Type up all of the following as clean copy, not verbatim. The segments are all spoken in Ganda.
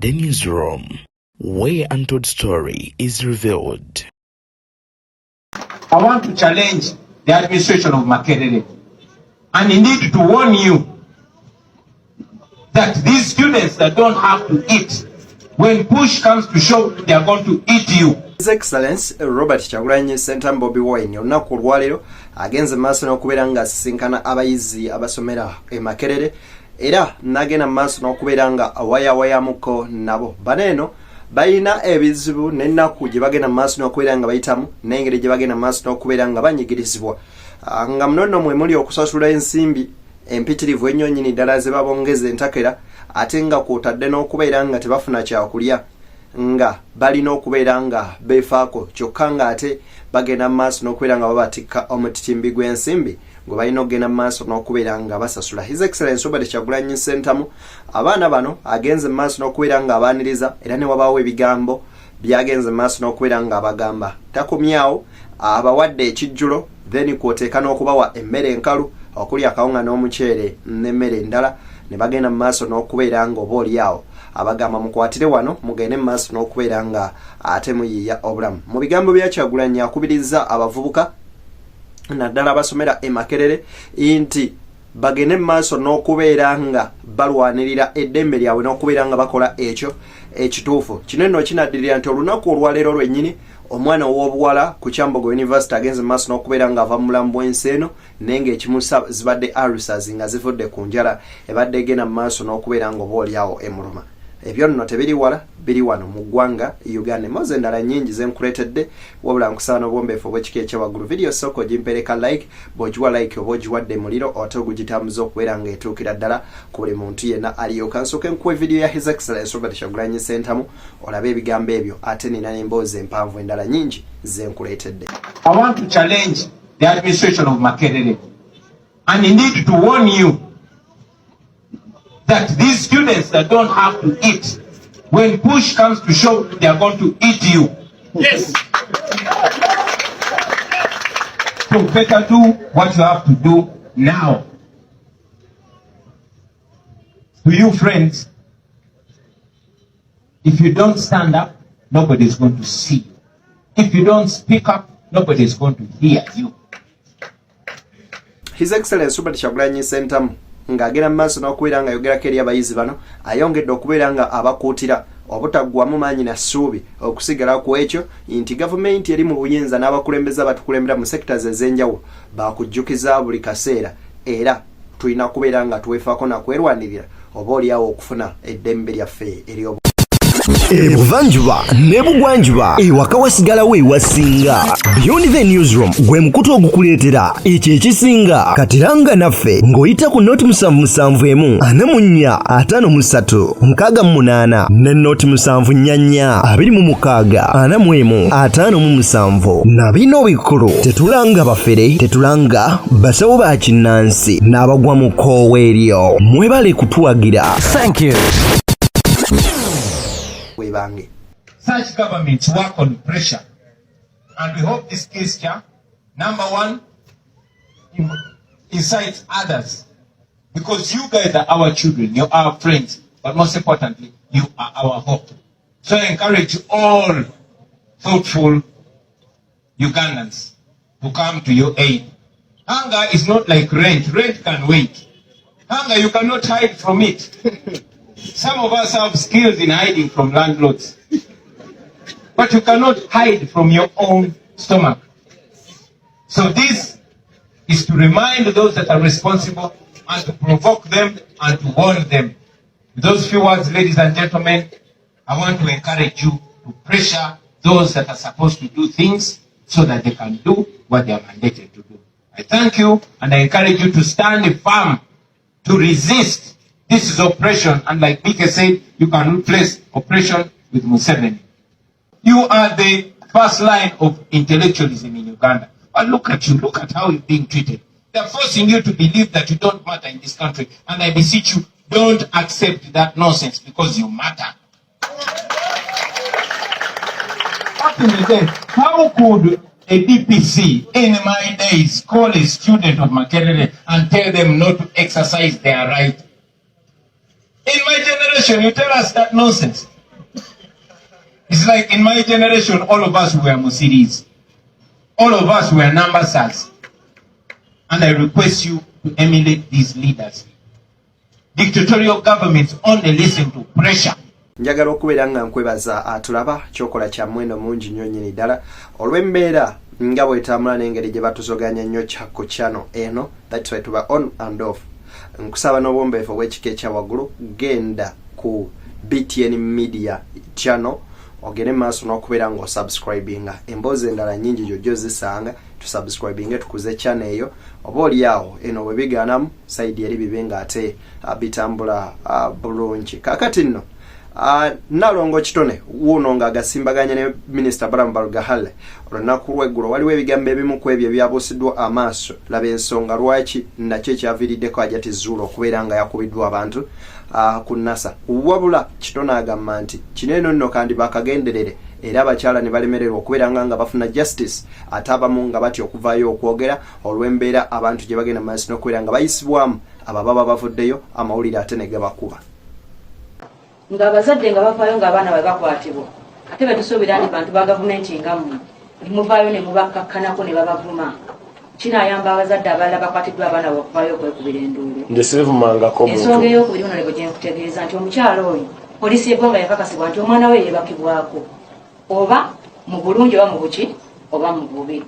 The newsroom, where untold story is revealed. I want to challenge the administration of Makerere and indeed to warn you that these students that don't have to eat, when push comes to shove, they are going to eat you. His Excellency Robert Kyagulanyi Ssentamu Bobi Wine olunaku olwaleero agenze maaso n'okubeera nga asisinkana abayizi abasomera e Makerere era n'agenda maaso n'okubeera nga awayawayamuko nabo. Bano eno balina ebizibu n'ennaku gye bagenda maaso n'okubeera nga bayitamu n'engeri gye bagenda maaso n'okubeera nga banyigirizibwa nga muno nno mwe muli okusasula ensimbi empitirivu ennyo nnyini ddala ze babongeza entakera ate nga kwotadde n'okubeera nga tebafuna kyakulya nga balina okubeera nga beefaako kyokka nga ate bagenda maaso n'okubeera nga babatikka omutitimbi gw'ensimbi gwe balina okugenda maaso n'okubeera nga basasula. His Excellency Robert Kyagulanyi Ssentamu abaana bano agenze maaso n'okubeera nga abaaniriza era ne wabaawo ebigambo byagenze maaso n'okubeera nga abagamba. Takomyawo abawadde ekijjulo then kwoteeka n'okubawa emmere enkalu okuli akawunga n'omuceere n'emmere endala ne bagenda maaso n'okubeera nga oba oliawo abagamba mukwatire wano mugende maaso n'okubeera nga ate muyiiya obulamu. Mu bigambo bya Kyagulanyi akubiriza abavubuka naddala abasomera e Makerere nti bagende maaso n'okubeera nga balwanirira eddembe lyabwe n'okubeera nga bakola ekyo ekituufu. Kino nno kinaddirira nti olunaku olwaleero lwennyini omwana ow'obuwala ku Kyambogo University agenze maaso n'okubeera nga ava mu bulamu bw'ensi eno naye ng'ekimusa zibadde ulcers nga zivudde ku njala ebadde egenda mu maaso n'okubeera nga oba oliawo emuluma. Ebyo nno tebiri wala biri wano mu ggwanga Uganda. Moze endala nnyingi ze nkuleetedde wabula nkusaana obwombeefu obw'ekika ekyawaggulu. Video sooka ogimpereka like bw'ogiwa like oba ogiwadde muliro ate ogugitambuza okubeera nga etuukira ddala ku buli muntu yenna aliyo. Kansooke nkuwe video ya His Excellency Robert Kyagulanyi Ssentamu olabe ebigambo ebyo ate nina n'emboozi empanvu endala nnyingi ze nkuleetedde. I want to challenge the administration of Makerere and indeed to warn you that these students that don't have to eat, when push comes to shove, they are going to eat you. Yes. So better do what you have to do now. To you friends, if you don't stand up, nobody is going to see you. If you don't speak up, nobody is going to hear you. His Excellency Robert Kyagulanyi Ssentamu ng'agenda mu maaso n'okubeera nga ayogerako eri abayizi bano ayongedde okubeera nga abakuutira obutaggwamu maanyi na ssuubi okusigala ku ekyo nti gavumenti eri mu buyinza n'abakulembeze abatukulembera mu sekita ez'enjawulo baakujjukiza buli kaseera era tulina kubeera nga tuweefaako na kwerwanirira oba oliawo okufuna eddembe lyaffe ery'obu ebuvanjuba n'ebugwanjuba ewaka wasigalawo ewasinga. Beyond the Newsroom gwe mukutu ogukuleetera ekyo ekisinga katiranga naffe ng'oyita ku noti 7745453 ne noti 7442445 na bino bikulu tetulanga bafere tetulanga basawo ba kinnansi n'abagwa mu koowa eryo. Mwebale kutuwagira. Thank you. Such governments work on pressure, and we hope this gesture, number one, incites others, because you guys are our children, you are our friends, but most importantly, you are our hope. So I encourage all thoughtful Ugandans to come to your aid. Hunger is not like rent. Rent can wait. Hunger, you cannot hide from it. Some of us have skills in hiding from landlords, but you cannot hide from your own stomach. So this is to remind those that are responsible and to provoke them and to warn them. With those few words, ladies and gentlemen, I want to encourage you to pressure those that are supposed to do things so that they can do what they are mandated to do. I thank you and I encourage you to stand firm to resist. This is oppression, and like Mike said, you can replace oppression with Museveni. You are the first line of intellectualism in Uganda. But look at you, look at how you're being treated. They're forcing you to believe that you don't matter in this country. And I beseech you, don't accept that nonsense because you matter. How could a DPC in my days call a student of Makerere and tell them not to exercise their right? In my generation, you tell us that nonsense. It's like in my generation, all of us were Musiris. All of us were Nambasas. And I request you to emulate these leaders. Dictatorial governments only listen to pressure. Njagala okubeera nga nkwebaza atulaba kyokola kya mwendo mungi nnyo nnyini ddala olw'embeera nga bwetambula n'engeri gye batuzoganya nnyo ku channel eno, that's why tuba on and off. Nkusaba n'obwombeefu obw'ekika ekya waggulu genda ku BTN Media channel ogende maaso n'okubeera ng'osubscribinga emboozi endala nnyingi jjojjo zisanga tusubscribinge tukuze channel eyo oba oliawo eno bwe bigaanamu sayidi eri bibe ng'ate bitambula bulungi. Kaakati nno Nalongo Kitone wuno nga agasimbaganya ne Minister Baramu Barugahale olunaku lw'eggulo waliwo ebigambo ebimu ku ebyo byabuusiddwa amaaso laba ensonga lwaki nakyo ekyaviiriddeko Hajati Zulu okubeera nga yakubiddwa abantu ku NASA. Wabula Kitone agamba nti kino eno nno kandi bakagenderere era abakyala ne balemererwa okubeera nga bafuna justice ate abamu nga batya okuvaayo okwogera olw'embeera abantu gye bagenda maaso n'okubeera nga bayisibwamu ababa bavuddeyo amawulire ate ne gabakuba. Nga abazadde nga bavaayo nga abaana bwe bakwatibwa ate betusuubira nti bantu ba gavumenti nga mmwe nimuvaayo ne mubakakkanako ne babavuma kinaayamba abazadde abalala bakwatiddwa abaana bwe okuvaayo okwekubira enduulu. Ensonga ey'okubiri ono lebo gye nkutegeeza nti omukyala oyo poliisi y'eggwanga yakakasibwa nti omwana we yeebakibwako oba mu bulungi oba mu buki oba mu bubi.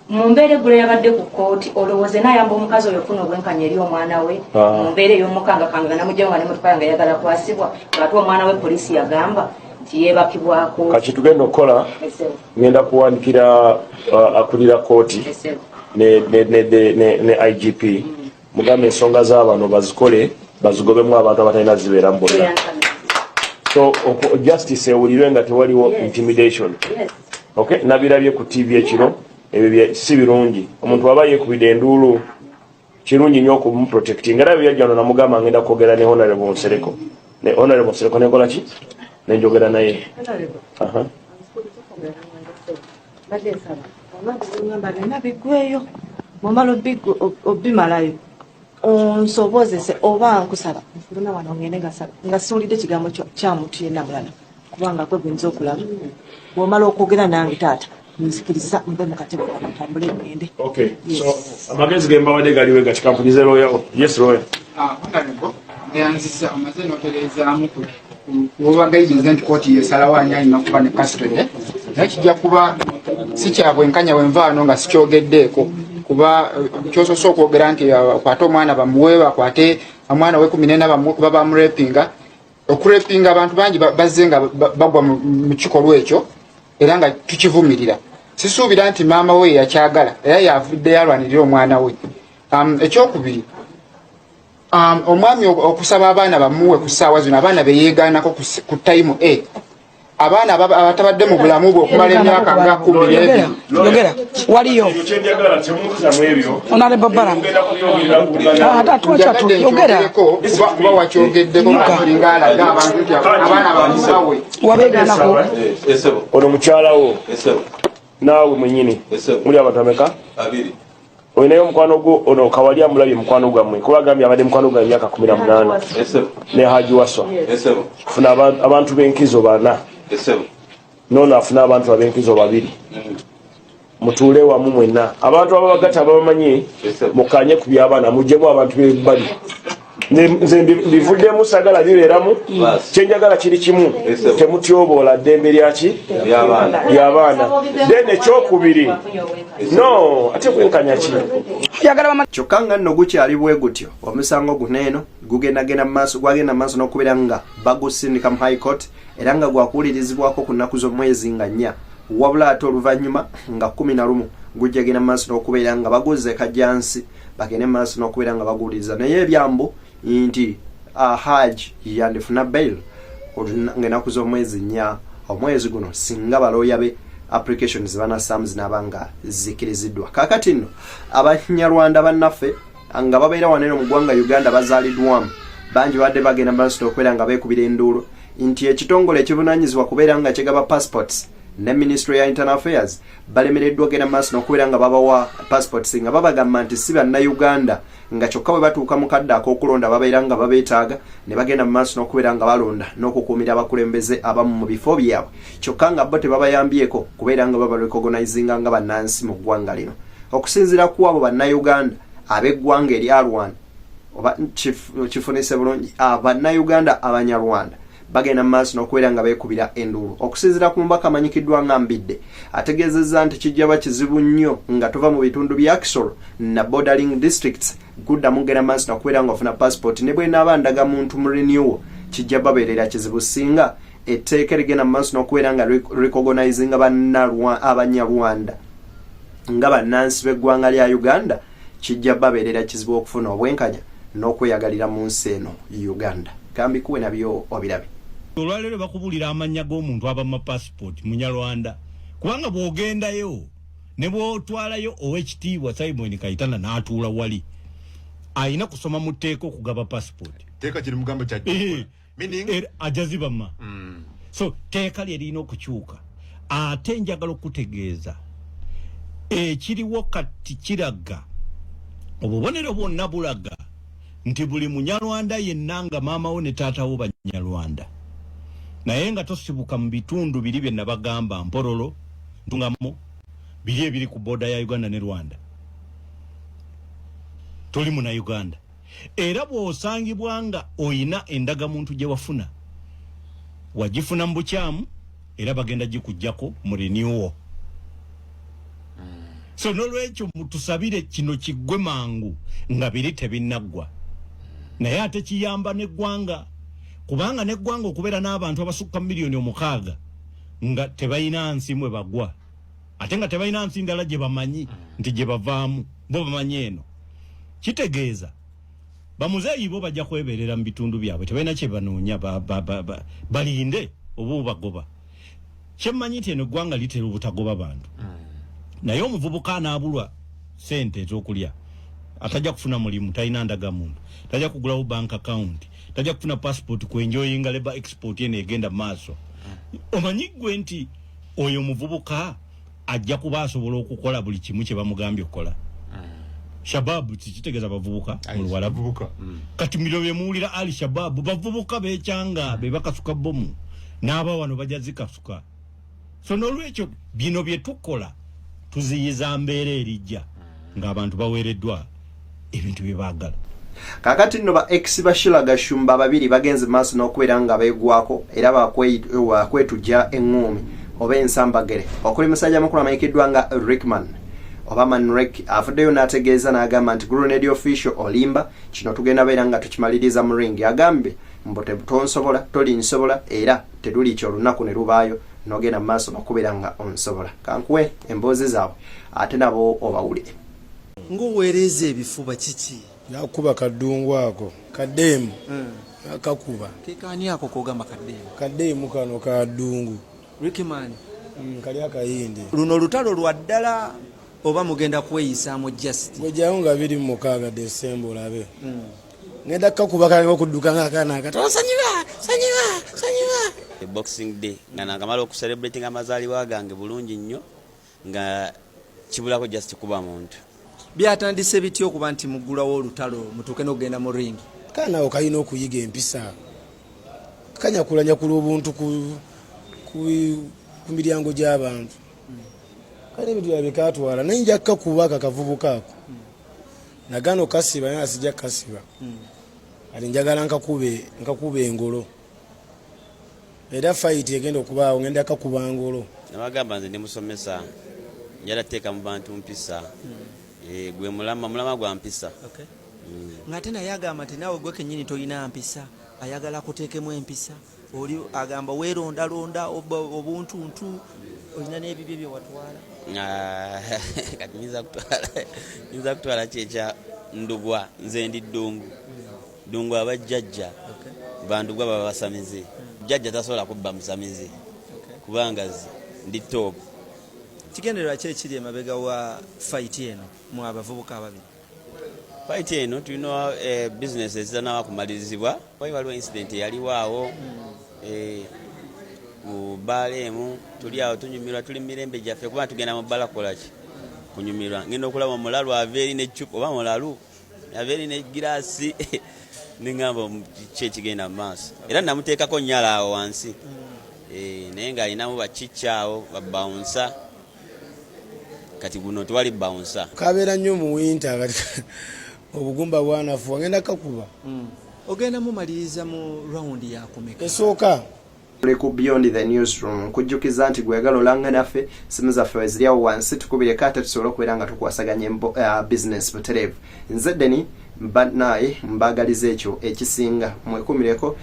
Mu mbeera eggulo yabadde ku kkooti olowooze n'ayamba omukazi oyo ofuna obwenkanya eri omwana we mu mbeera ey'omukangakanga namugjawo nga ne mutwala nga yagala kwasibwa ng'ate omwana we poliisi yagamba nti yeebakibwako. Kati tugenda okukola ngenda kuwandikira akulira kkooti ne IGP mugambe ensonga z'abano bazikole bazigobemu abantu abatalina zibeeramu bonna. So justice ewulirwe nga tewaliwo intimidation. Okay, nabirabye ku TV ekiro ebyo si birungi. Omuntu aba yeekubidde enduulu kirungi nnyo okumuprotecting. Era byajjano namugamba ngenda kwogera ne Honorable Nsereko. Ne Honorable Nsereko nekola ki? Nenjogera naye. Obimalayo onsobozese oba nkusaba nfuluma wano ngende nga siwulidde ekigambo kya muntu yenna mulala kubanga kwegwinza okulaba bw'omala okwogera nange taata nzikiriza mbe mu katebe ntambule ngende. Okay, so amagezi ge mbawadde galiwe gakikampulize lawyer. Yes lawyer. Honorable neyanziza amaze n'otereezaamu kubagayiriza nti kooti yesalawo ani alina kuba ne custody naye kijja kuba si kya bwenkanya bwenvaano nga sikyogeddeeko kuba kyosoose okwogera nti akwate omwana bamuwe bakwate omwana we14 kuba bamurepinga. Okurepinga abantu bangi bazze nga bagwa mu kikolwa ekyo era nga tukivumirira. Sisuubira nti maama we yakyagala era yavudde yalwanirira omwana we. Ekyokubiri omwami okusaba abaana bamuwe ku ssaawa zino abaana beyeegaanako ku time A abaana abatabadde mu bulamu bwe okumala emyaka nga 10 yogera waliyo Honorable Baramu yogera kuba wakyogeddeko nga alaga abantu nti abaana bamusawe wabeegaanako ono mukyalawo naawe mwenyini muli abantu ameka? Oyinayo mukwano gwo ono kawali amulabye mukwano gwammwe kuba agambye abadde mukwano gwa emyaka 18 ne Haji Waswa funa abantu b'enkizo 4 nono afuna abantu ab'enkizo 2 mutuule wamu mwenna abantu ababagata ababamanyi mukanye ku by'abaana mujjemu abantu b'ebbali nze bivuddemu sagala bibeeramu kyenjagala kiri kimu temutyoboola ddembe lyaki ly'abaana then ekyokubiri no ate kwenkanya ki kyokka nga nno gukyali bwe gutyo omusango guno eno gwagenda maaso n'okubeera nga bagusindika mu high court era nga gwakuwulirizibwako ku nnaku z'omwezi nga 4 wabula ate oluvannyuma nga 11 gujja genda maaso n'okubeera nga baguze kajjansi bagende maaso n'okubeera nga baguwuliriza naye ebyambu nti Haji yandifuna bail ng'ennaku z'omwezi 4 omwezi guno singa balooya be applications banassamu zinabanga zikiriziddwa. Kaakati nno abanyarwanda bannaffe nga babeera wano mu ggwanga Uganda bazaaliddwamu bangi badde bagenda maaso n'okubeera nga beekubira enduulu nti ekitongole ekivunaanyizibwa kubeera nga kigaba passports ne Ministry ya Internal Affairs balemereddwa ogenda maaso n'okubeera nga babawa passports nga babagamba nti si bannayuganda nga kyokka bwe batuuka mu kadde ak'okulonda babeera nga babeetaaga ne bagenda mu maaso n'okubeera nga balonda n'okukuumira abakulembeze abamu mu bifo byabwe kyokka nga bo tebabayambyeko kubeera nga babarecognizinga nga bannansi mu ggwanga lino okusinziira ku abo bannayuganda ab'eggwanga erya Rwanda oba kifunise bulungi bannayuganda abanyarwanda bagenda mu maaso n'okubeera nga beekubira enduulu okusinziira ku mubaka amanyikiddwa nga Mbidde ategeezezza nti kijja ba kizibu nnyo nga tuva mu bitundu bya Kisoro na bordering districts guddamu genda maaso n'okubeera nga ofuna passport ne bw'enaaba ndagamuntu mu renewal kijja babeerera kizibu singa etteeka erigenda mu maaso n'okubeera nga recognizinga abanyarwanda nga bannansi b'eggwanga lya Uganda kijja babeerera kizibu okufuna obwenkanya n'okweyagalira mu nsi eno Uganda kambi kuwe nabyo obirabe olwaleero bakubulira amanya g'omuntu aba mu passport munyarwanda kubanga bw'ogendayo ne bw'otwalayo ow'ekitiibwa Simon Kayitana n'atuula wali ayina kusoma mu tteeka okugaba passport teeka kiri mugambo kya meaning ajazibama so teeka lyerina okukyuka ate njagala okutegeeza ekiriwo kati kiraga obubonero bwonna bulaga nti buli munyarwanda yenna nga maamawo ne taatawo banyarwanda naye nga tosibuka mu bitundu biri bye nabagamba Mpororo Ntungamo biri ebiri ku boda ya Uganda ne Rwanda toli muna Uganda era bw'osangibwa nga oyina endagamuntu gye wafuna wagifuna mu bukyamu era bagenda gikujjako mu renewal so n'olwekyo mutusabire kino kiggwe mangu nga biri tebinnaggwa naye ate kiyamba n'eggwanga kubanga n'eggwanga okubeera n'abantu abasukka miliyoni 6 nga tebalina nsi mwe bagwa ate nga tebalina nsi ndala gye bamanyi nti gye bavaamu bo bamanyi eno kitegeeza bamuzeeyi bo bajja kwebeerera mu bitundu byabwe tebalina kye banoonya balinde oba obagoba kyemmanyi nti eno eggwanga litera obutagoba bantu naye omuvubuka anaabulwa sente ez'okulya atajja kufuna mulimu talina ndagamuntu tajja kugulawo bank account tajja kufuna passport kwenjoyinga leba export yene egenda maaso omanyi gwe nti oyo muvubuka ajja kuba asobola okukola buli kimu kye bamugambye okukola shababu kitegeeza bavubuka mulwalabu kati miro byemuwulira ali shababu bavubuka beekyanga be bakasuka bomu n'aba wano bajja zikasuka so n'olwekyo bino bye tukola tuziyiza mbeera erijja ng'abantu baweereddwa ebintu bye baagala kakati nno ba ex Bashila Gashumba babiri bagenze maaso n'okubeera nga beegwako era bakwetujja eŋŋuumi oba ensambagere okuli musajja mukulu amanyikiddwa nga Rickman oba Manrek afuddeyo n'ategeeza n'agamba nti Grenade official olimba kino tugenda beera nga tukimaliriza mu ringi agambye mbo tonsobola tolinsobola era teduli kyolunaku ne lubaayo n'ogenda mu maaso n'okubeera nga onsobola kankuwe emboozi zaabwe ate nabo obawulire ng'oweereza ebifuba kiki nakuba kadungu ako kadeemu akakuba kekaani ako kogamba kadeemu kano kadungu Rickman kali akayindi luno olutalo lwa ddala oba mugenda kweyisaamu just gwejawo nga 26 December olabe ngenda kakuba kange okudduka ng'akaana akatono sanyiwa Boxing Day nga nakamala okucelebrating amazaalibwa gange bulungi nnyo nga kibulako just kuba muntu byatandise bityo okuba nti muggulawo olutalo mutuuke n'okugenda mu ringi kaanawo kalina okuyiga empisa kanyakulanyakula obuntu ku miryango gy'abantu kale ebintu byabe katwala naye nja kukakuba akakavubuka ako nagana okasiba naye asijja kukasiba ali njagala nkakuba engolo era fight egenda okubaawo ngenda kakuba ngolo nabagamba nze ndi musomesa njala teeka mu bantu mpisa gwe mulama gwa mpisa ng'ate naye agamba nti naawe gwe kennyini tolina mpisa ayagala kuteekemu empisa oli agamba weerondalonda obuntuntu olina n'ebibyo bye watwala kati nyinza kutwala kyekya ndugwa nze ndi ddungu abajjajja bandugwa baba basamize jjajja tasobola kubba musamize kubanga ndi top kigendererwa ki ekiri emabega wa fight eno mu abavubuka ababiri fight eno tulina business ezitanawa kumalirizibwa wali waliwo incident eyaliwo awo mu balemu tuli awo tunyumirwa tuli mirembe gyaffe kuba tugenda mu bala kolaki kunyumirwa ngenda okulaba omulalu aveeri n'eccupa oba mulalu aveeri ne girasi ningamba kyekigenda mu maaso era namuteekako nnyala awo wansi naye ng'alinamu bakicca awo babawunsa kati guno tewali bawunsa kabeera nnyo mu winta kati obugumba bwanafuwa ngenda kakuba ogenda mumaliriza mu rawundi yakumeka esooka ku Beyond the Newsroom kujjukiza nti gwegala olanga naffe simu zaffe weziryawo wansi tukubire kata tusobola okubeera nga tukwasaganya business butereevu nze Deni naye mbagaliza ekyo ekisinga mwekumireko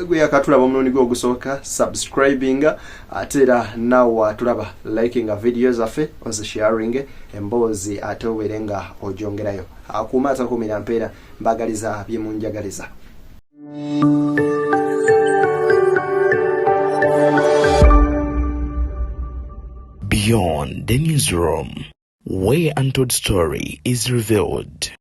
gwe yakatulaba omulundi gwe ogusooka subscribinga ate era nawe atulaba likinga video zaffe ozisharinge emboozi ate obeere nga ogyongerayo akuuma atakuumira mpeera mbagaliza bye munjagaliza. Beyond the Newsroom, where untold story is revealed.